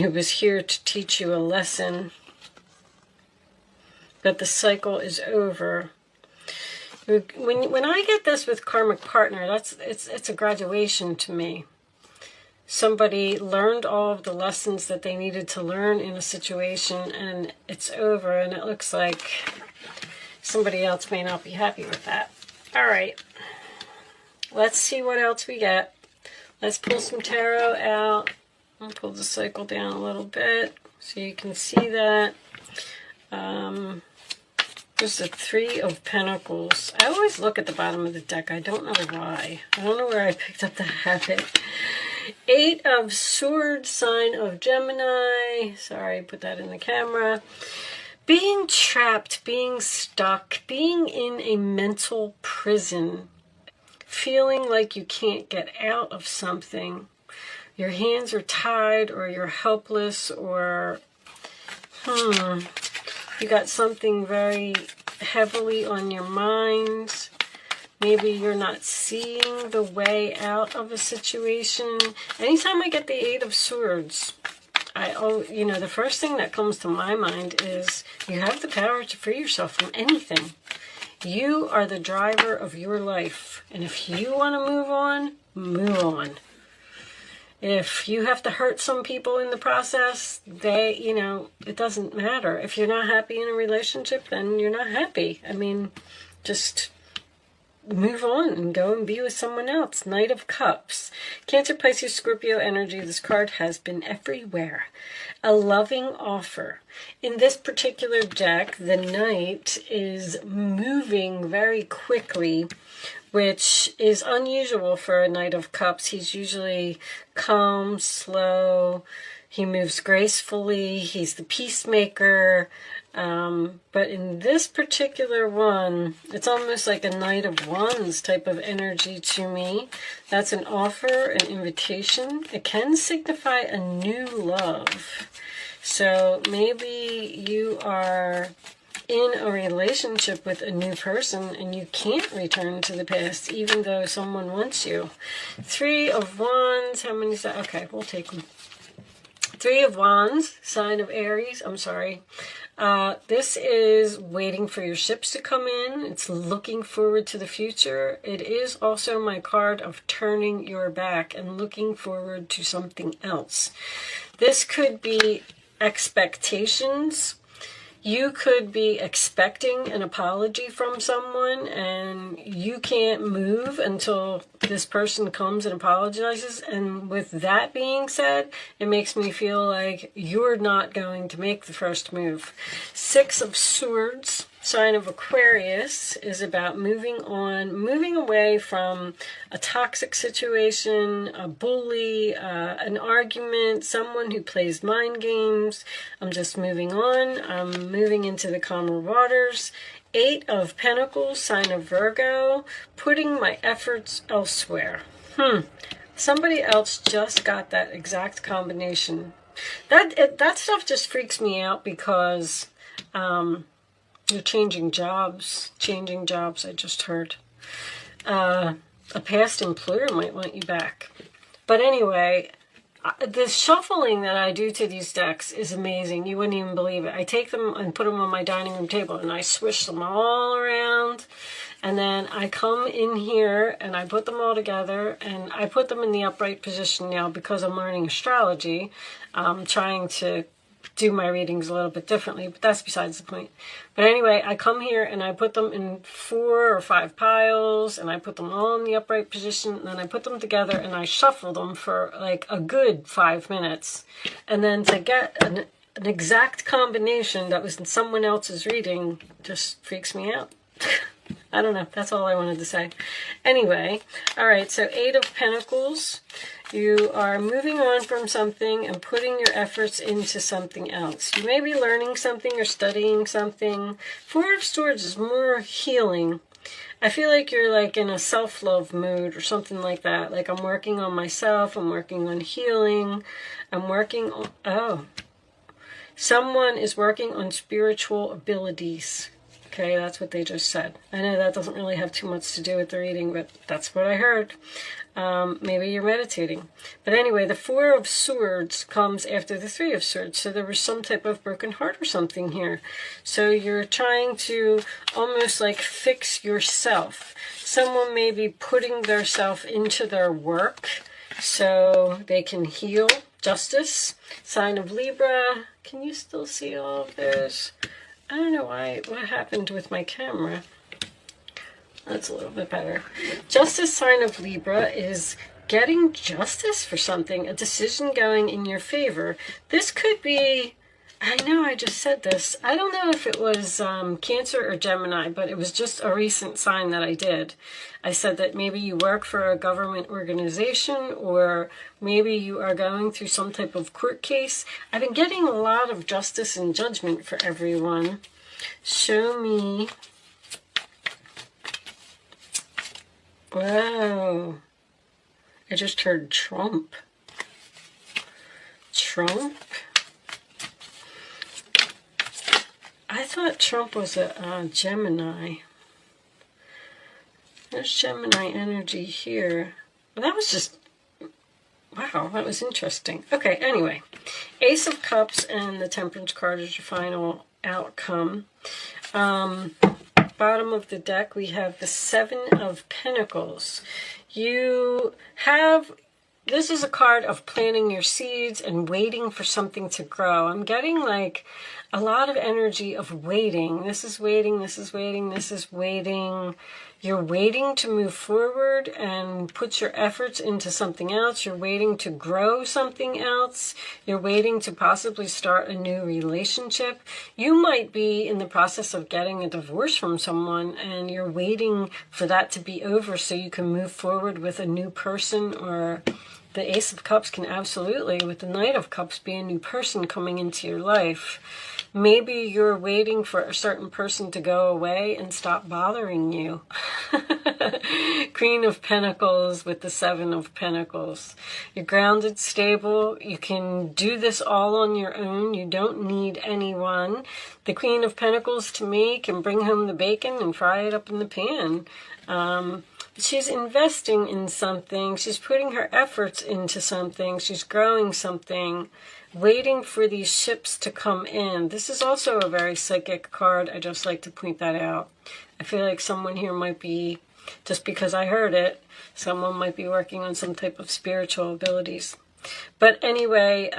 It was here to teach you a lesson, but the cycle is over. When I get this with karmic partner, it's a graduation to me. Somebody learned all of the lessons that they needed to learn in a situation, and it's over, and it looks like somebody else may not be happy with that. All right, let's see what else we get. Let's pull some tarot out. I'll pull the cycle down a little bit so you can see that. There's the Three of Pentacles. I always look at the bottom of the deck. I don't know why. I don't know where I picked up the habit. Eight of Swords, sign of Gemini. Sorry, put that in the camera. Being trapped, being stuck, being in a mental prison. Feeling like you can't get out of something. Your hands are tied, or you're helpless, or you got something very heavily on your mind. Maybe you're not seeing the way out of a situation. Anytime I get the Eight of Swords, the first thing that comes to my mind is you have the power to free yourself from anything. You are the driver of your life. And if you want to move on, move on. If you have to hurt some people in the process, it doesn't matter. If you're not happy in a relationship, then you're not happy. I mean, just move on and go and be with someone else. Knight of Cups. Cancer, Pisces, Scorpio energy. This card has been everywhere. A loving offer. In this particular deck, the Knight is moving very quickly, which is unusual for a Knight of Cups. He's usually calm, slow. He moves gracefully. He's the peacemaker. But in this particular one, it's almost like a Knight of Wands type of energy to me. That's an offer, an invitation. It can signify a new love. So maybe you are in a relationship with a new person and you can't return to the past even though someone wants you. Three of Wands. How many is that? Okay, we'll take them. Three of Wands, sign of Aries. I'm sorry. This is waiting for your ships to come in. It's looking forward to the future. It is also my card of turning your back and looking forward to something else. This could be expectations. You could be expecting an apology from someone and you can't move until this person comes and apologizes. And with that being said, it makes me feel like you're not going to make the first move. Six of Swords, sign of Aquarius, is about moving on, moving away from a toxic situation, a bully, an argument, someone who plays mind games. I'm just moving on. I'm moving into the calmer waters. Eight of Pentacles, sign of Virgo, putting my efforts elsewhere. Somebody else just got that exact combination. That stuff just freaks me out because you're changing jobs, I just heard. A past employer might want you back. But anyway, the shuffling that I do to these decks is amazing. You wouldn't even believe it. I take them and put them on my dining room table and I swish them all around. And then I come in here and I put them all together and I put them in the upright position now because I'm learning astrology. I'm trying to do my readings a little bit differently, but that's besides the point. But anyway, I come here and I put them in 4 or 5 piles and I put them all in the upright position and then I put them together and I shuffle them for like a good 5 minutes. And then to get an exact combination that was in someone else's reading just freaks me out. I don't know. That's all I wanted to say. Anyway, all right, so Eight of Pentacles. You are moving on from something and putting your efforts into something else. You may be learning something or studying something. Four of Swords is more healing. I feel like you're like in a self-love mood or something like that. Like I'm working on myself. I'm working on healing. I'm working on... someone is working on spiritual abilities. Okay, that's what they just said. I know that doesn't really have too much to do with the reading, but that's what I heard. Maybe you're meditating. But anyway, the Four of Swords comes after the Three of Swords. So there was some type of broken heart or something here. So you're trying to almost like fix yourself. Someone may be putting their self into their work so they can heal. Justice, sign of Libra. Can you still see all of those? I don't know what happened with my camera. That's a little bit better. Justice, sign of Libra, is getting justice for something, a decision going in your favor. This could be, I know I just said this. I don't know if it was Cancer or Gemini, but it was just a recent sign that I did. I said that maybe you work for a government organization, or maybe you are going through some type of court case. I've been getting a lot of justice and judgment for everyone. Show me. Wow. I just heard Trump. Trump? I thought Trump was a Gemini. There's Gemini energy here. Well, that was just, wow, that was interesting. Okay, anyway. Ace of Cups and the Temperance card is your final outcome. Bottom of the deck, we have the Seven of Pentacles. You have, this is a card of planting your seeds and waiting for something to grow. I'm getting like a lot of energy of waiting. This is waiting, this is waiting, this is waiting. You're waiting to move forward and put your efforts into something else. You're waiting to grow something else. You're waiting to possibly start a new relationship. You might be in the process of getting a divorce from someone, and you're waiting for that to be over so you can move forward with a new person. Or the Ace of Cups can absolutely, with the Knight of Cups, be a new person coming into your life. Maybe you're waiting for a certain person to go away and stop bothering you. Queen of Pentacles with the Seven of Pentacles. You're grounded, stable. You can do this all on your own. You don't need anyone. The Queen of Pentacles, to me, can bring home the bacon and fry it up in the pan. She's investing in something. She's putting her efforts into something. She's growing something, waiting for these ships to come in. This is also a very psychic card. I just like to point that out. I feel like someone here might be, just because I heard it, someone might be working on some type of spiritual abilities. But anyway,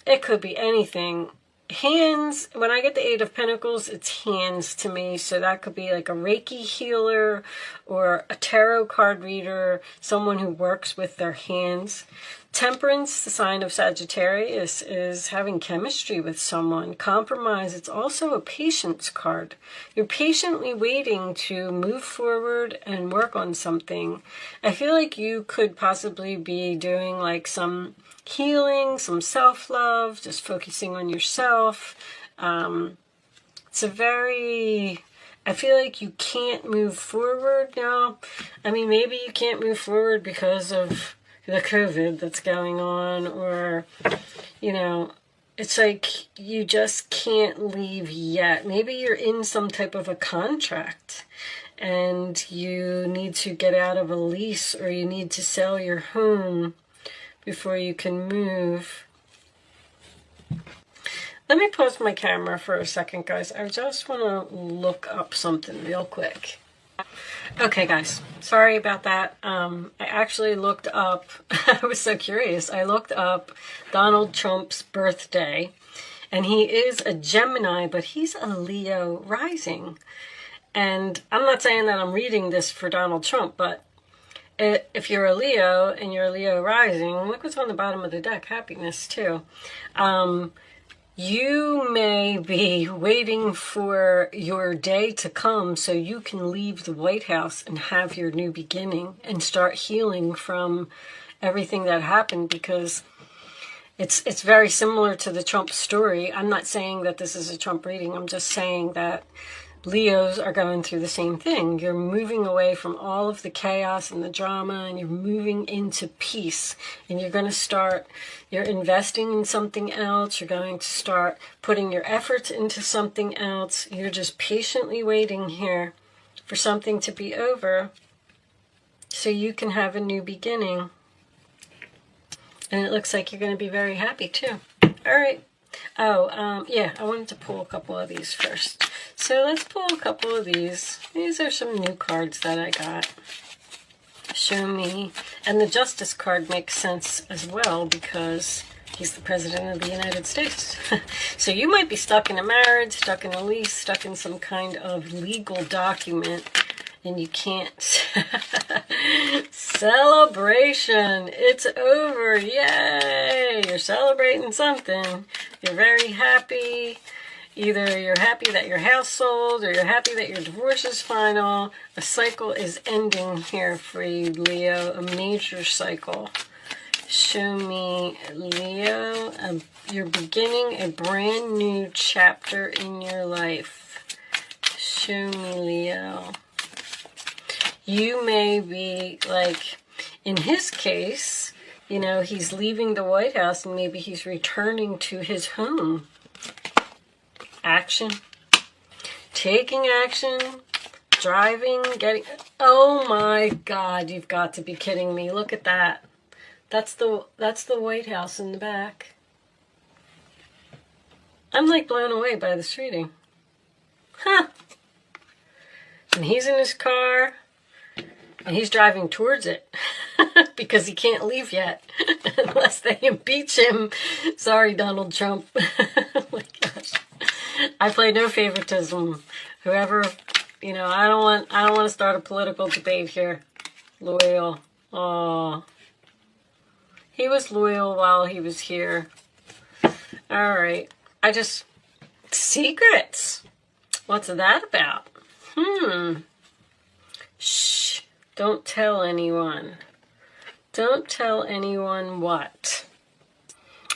it could be anything. Hands, when I get the Eight of Pentacles, it's hands to me. So that could be like a Reiki healer or a tarot card reader, someone who works with their hands. Temperance, the sign of Sagittarius, is having chemistry with someone. Compromise, it's also a patience card. You're patiently waiting to move forward and work on something. I feel like you could possibly be doing like some healing, some self-love, just focusing on yourself. It's a very, I feel like you can't move forward now. I mean, maybe you can't move forward because of the COVID that's going on, or, you know, it's like you just can't leave yet. Maybe you're in some type of a contract and you need to get out of a lease, or you need to sell your home before you can move. Let me pause my camera for a second, guys. I just want to look up something real quick. Okay, guys, sorry about that. I actually looked up, I was so curious, I looked up Donald Trump's birthday, and he is a Gemini, but he's a Leo rising. And I'm not saying that I'm reading this for Donald Trump, but if you're a Leo and you're a Leo rising, look what's on the bottom of the deck, happiness too. You may be waiting for your day to come so you can leave the White House and have your new beginning and start healing from everything that happened, because it's very similar to the Trump story. I'm not saying that this is a Trump reading. I'm just saying that Leos are going through the same thing. You're moving away from all of the chaos and the drama, and you're moving into peace. And you're going to start, you're investing in something else. You're going to start putting your efforts into something else. You're just patiently waiting here for something to be over so you can have a new beginning. And it looks like you're going to be very happy too. All right. Yeah, I wanted to pull a couple of these first. So let's pull a couple of these. These are some new cards that I got. Show me. And the Justice card makes sense as well because he's the President of the United States. So you might be stuck in a marriage, stuck in a lease, stuck in some kind of legal document, and you can't. Celebration! It's over! Yay! You're celebrating something. You're very happy. Either you're happy that your house sold, or you're happy that your divorce is final. A cycle is ending here for you, Leo. A major cycle. Show me, Leo. You're beginning a brand new chapter in your life. Show me, Leo. You may be, like, in his case, you know, he's leaving the White House and maybe he's returning to his home. Action. Taking action. Driving. Getting... Oh my God, you've got to be kidding me. Look at that. That's the White House in the back. I'm like blown away by this reading. Huh. And he's in his car. And he's driving towards it because he can't leave yet unless they impeach him. Sorry, Donald Trump. Oh my gosh. I play no favoritism. Whoever, you know, I don't want to start a political debate here. Loyal. Oh. He was loyal while he was here. All right. Secrets. What's that about? Shh. Don't tell anyone. Don't tell anyone what?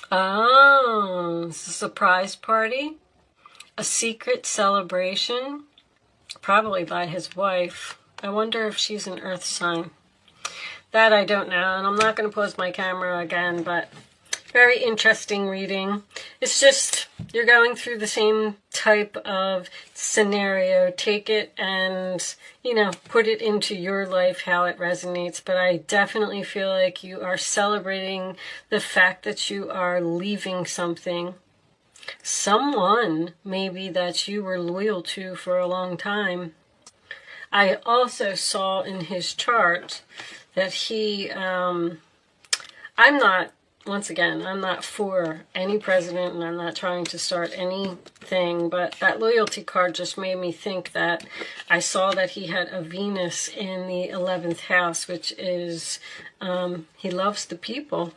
Oh, it's a surprise party? A secret celebration? Probably by his wife. I wonder if she's an earth sign. That I don't know, and I'm not going to pause my camera again, but very interesting reading. It's just, you're going through the same type of scenario. Take it and, you know, put it into your life, how it resonates. But I definitely feel like you are celebrating the fact that you are leaving something. Someone, maybe, that you were loyal to for a long time. I also saw in his chart that he, I'm not for any president, and I'm not trying to start anything, but that loyalty card just made me think that I saw that he had a Venus in the 11th house, which is, he loves the people.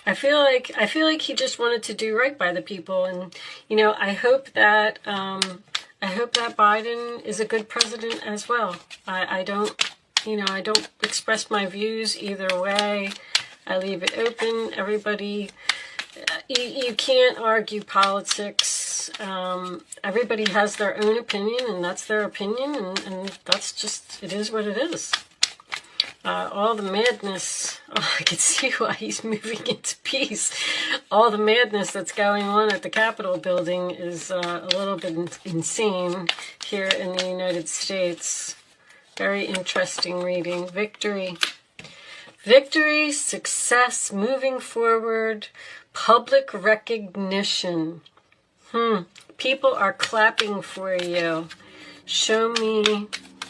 I feel like he just wanted to do right by the people, and, you know, I hope that Biden is a good president as well. I don't express my views either way. I leave it open. Everybody, you can't argue politics. Everybody has their own opinion, and that's their opinion, and that's just, it is what it is. All the madness, I can see why he's moving into peace. All the madness that's going on at the Capitol building is a little bit insane here in the United States. Very interesting reading. Victory. Victory, success, moving forward, public recognition. People are clapping for you. Show me.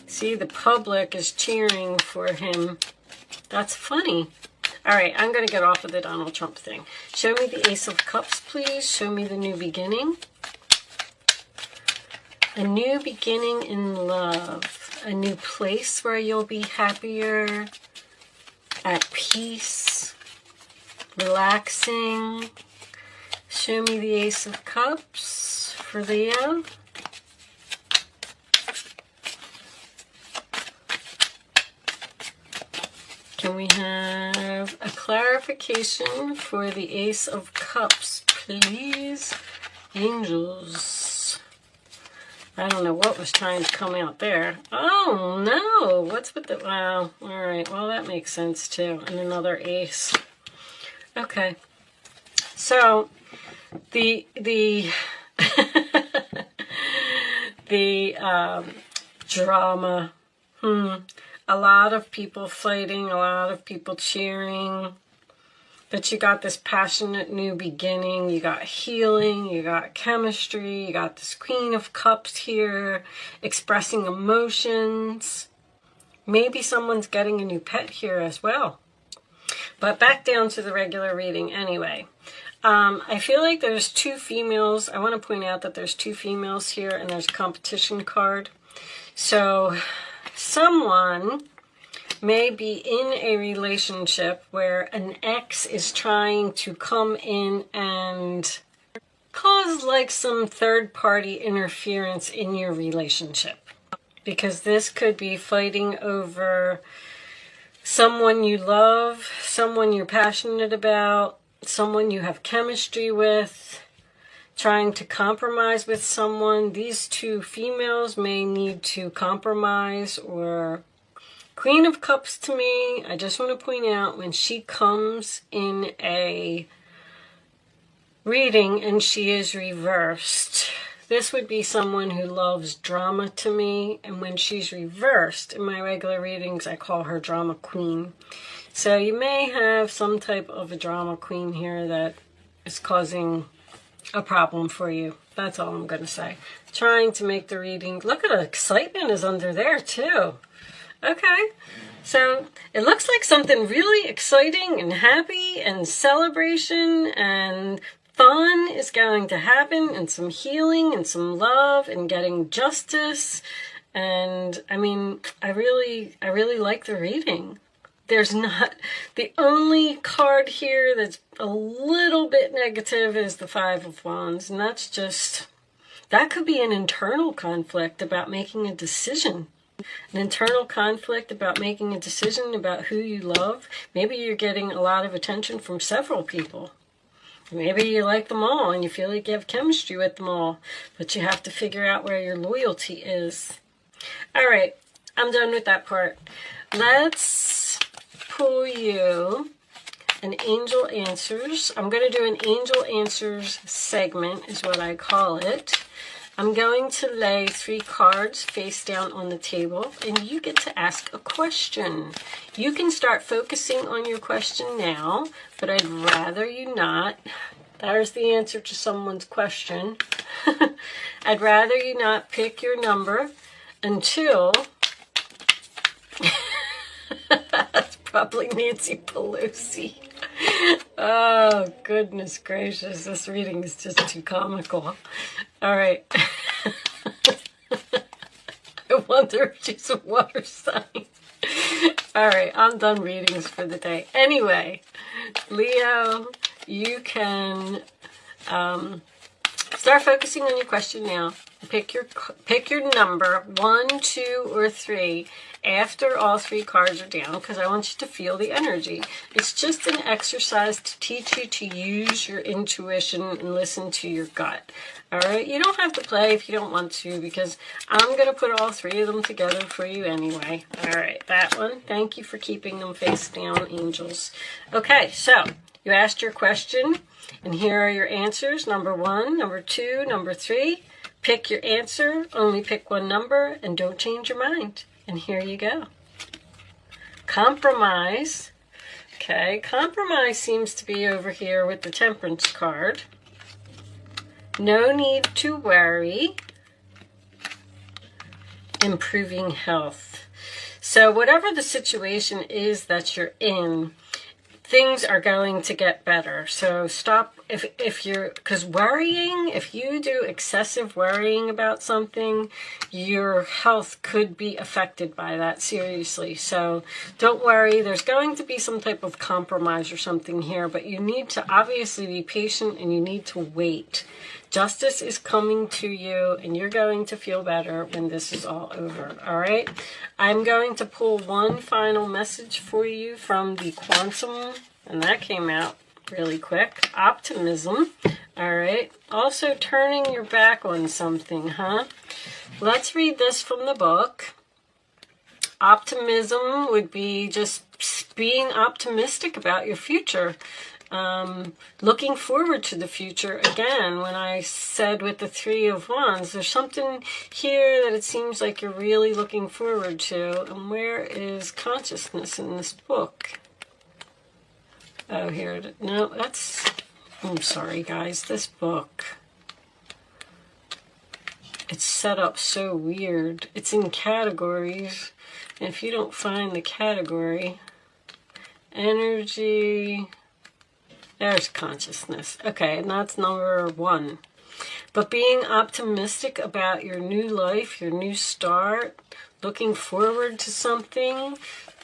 See, the public is cheering for him. That's funny. All right, I'm going to get off of the Donald Trump thing. Show me the Ace of Cups, please. Show me the new beginning. A new beginning in love. A new place where you'll be happier, at peace, relaxing. Show me the Ace of Cups for Leo. Can we have a clarification for the Ace of Cups, please? Angels. I don't know what was trying to come out there. Oh, no. What's with the... Wow. All right. Well, that makes sense, too. And another ace. Okay. So, the drama. A lot of people fighting, a lot of people cheering. But you got this passionate new beginning, you got healing, you got chemistry, you got this Queen of Cups here, expressing emotions. Maybe someone's getting a new pet here as well. But back down to the regular reading anyway. I feel like there's two females. I want to point out that there's two females here and there's a competition card. So someone may be in a relationship where an ex is trying to come in and cause like some third-party interference in your relationship. Because this could be fighting over someone you love, someone you're passionate about, someone you have chemistry with, trying to compromise with someone. These two females may need to compromise. Or Queen of Cups to me, I just want to point out, when she comes in a reading and she is reversed, this would be someone who loves drama to me. And when she's reversed in my regular readings, I call her Drama Queen. So you may have some type of a drama queen here that is causing a problem for you. That's all I'm going to say. Trying to make the reading. Look at the excitement is under there too. Okay. So it looks like something really exciting and happy and celebration and fun is going to happen, and some healing and some love and getting justice. And I mean, I really like the reading. There's not, the only card here that's a little bit negative is the Five of Wands. And that's just, that could be an internal conflict about making a decision. An internal conflict about making a decision about who you love. Maybe you're getting a lot of attention from several people. Maybe you like them all and you feel like you have chemistry with them all. But you have to figure out where your loyalty is. All right, I'm done with that part. Let's pull you an Angel Answers. I'm going to do an Angel Answers segment is what I call it. I'm going to lay 3 cards face down on the table and you get to ask a question. You can start focusing on your question now, but I'd rather you not. There's the answer to someone's question. I'd rather you not pick your number until... That's probably Nancy Pelosi. Oh, goodness gracious. This reading is just too comical. All right. I wonder if she's a water sign. All right, I'm done readings for the day. Anyway, Leo, you can start focusing on your question now. Pick your number, 1, 2, or 3, after all 3 cards are down, because I want you to feel the energy. It's just an exercise to teach you to use your intuition and listen to your gut. All right, you don't have to play if you don't want to, because I'm going to put all 3 of them together for you anyway. All right, that one. Thank you for keeping them face down, angels. Okay, so you asked your question, and here are your answers. Number 1, number 2, number 3. Pick your answer, only pick one number, and don't change your mind. And here you go. Compromise. Okay, compromise seems to be over here with the Temperance card. No need to worry. Improving health. So whatever the situation is that you're in, things are going to get better. So stop if you're, because worrying, if you do excessive worrying about something, your health could be affected by that, seriously. So don't worry. There's going to be some type of compromise or something here, but you need to obviously be patient and you need to wait. Justice is coming to you and you're going to feel better when this is all over. All right. I'm going to pull one final message for you from the Quantum, and that came out really quick. Optimism. All right. Also turning your back on something, huh? let's read this from the book. Optimism would be just being optimistic about your future. Looking forward to the future. Again, when I said with the Three of Wands, there's something here that it seems like you're really looking forward to. And where is consciousness in this book? Oh, here. No, that's... I'm sorry, guys. This book, it's set up so weird. It's in categories. And if you don't find the category, energy... There's consciousness. Okay, and that's number 1. But being optimistic about your new life, your new start, looking forward to something.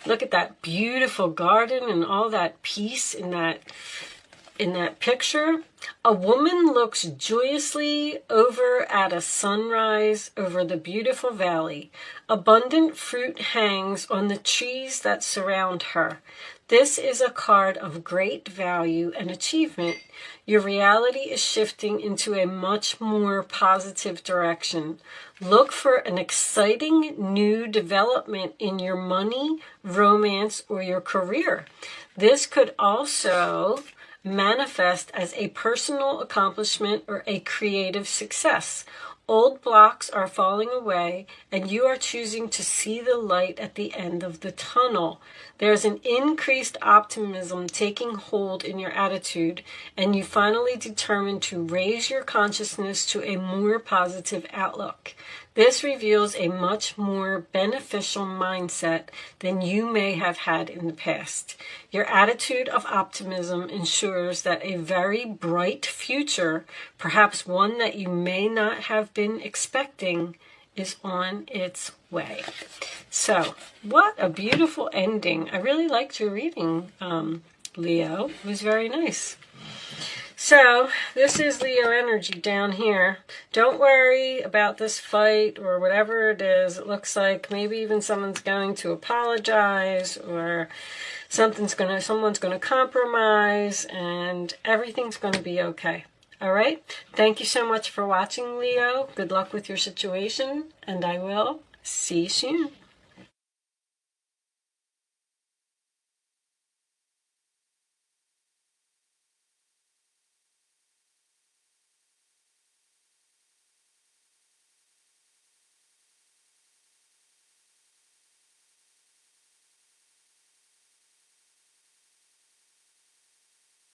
Look at that beautiful garden and all that peace in that picture. A woman looks joyously over at a sunrise over the beautiful valley. Abundant fruit hangs on the trees that surround her. This is a card of great value and achievement. Your reality is shifting into a much more positive direction. Look for an exciting new development in your money, romance, or your career. This could also manifest as a personal accomplishment or a creative success. Old blocks are falling away, and you are choosing to see the light at the end of the tunnel. There's an increased optimism taking hold in your attitude, and you finally determine to raise your consciousness to a more positive outlook. This reveals a much more beneficial mindset than you may have had in the past. Your attitude of optimism ensures that a very bright future, perhaps one that you may not have been expecting, is on its way. So, what a beautiful ending. I really liked your reading, Leo. It was very nice. So, this is Leo energy down here. Don't worry about this fight or whatever it is. It looks like maybe even someone's going to apologize, or someone's going to compromise, and everything's going to be okay. All right? Thank you so much for watching, Leo. Good luck with your situation, and I will see you soon.